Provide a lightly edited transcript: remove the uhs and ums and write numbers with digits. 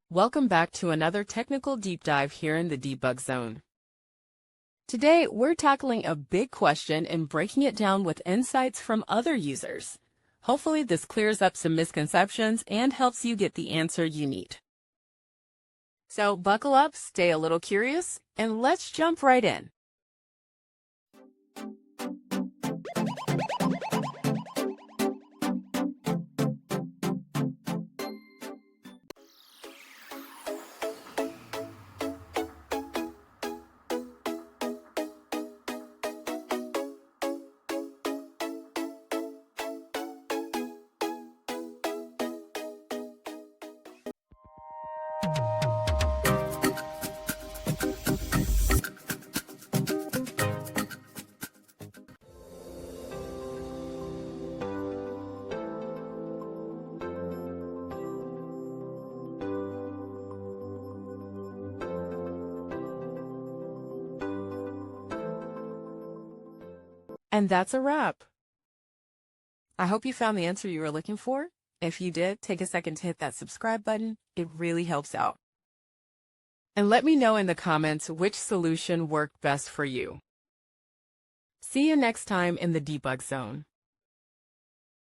Welcome back to another technical deep dive here in the debug zone. Today, we're tackling a big question and breaking it down with insights from other users. Hopefully, this clears up some misconceptions and helps you get the answer you need. So buckle up, stay a little curious, and let's jump right in. And that's a wrap. I hope you found the answer you were looking for. If you did, take a second to hit that subscribe button. It really helps out. And let me know in the comments which solution worked best for you. See you next time in the debug zone.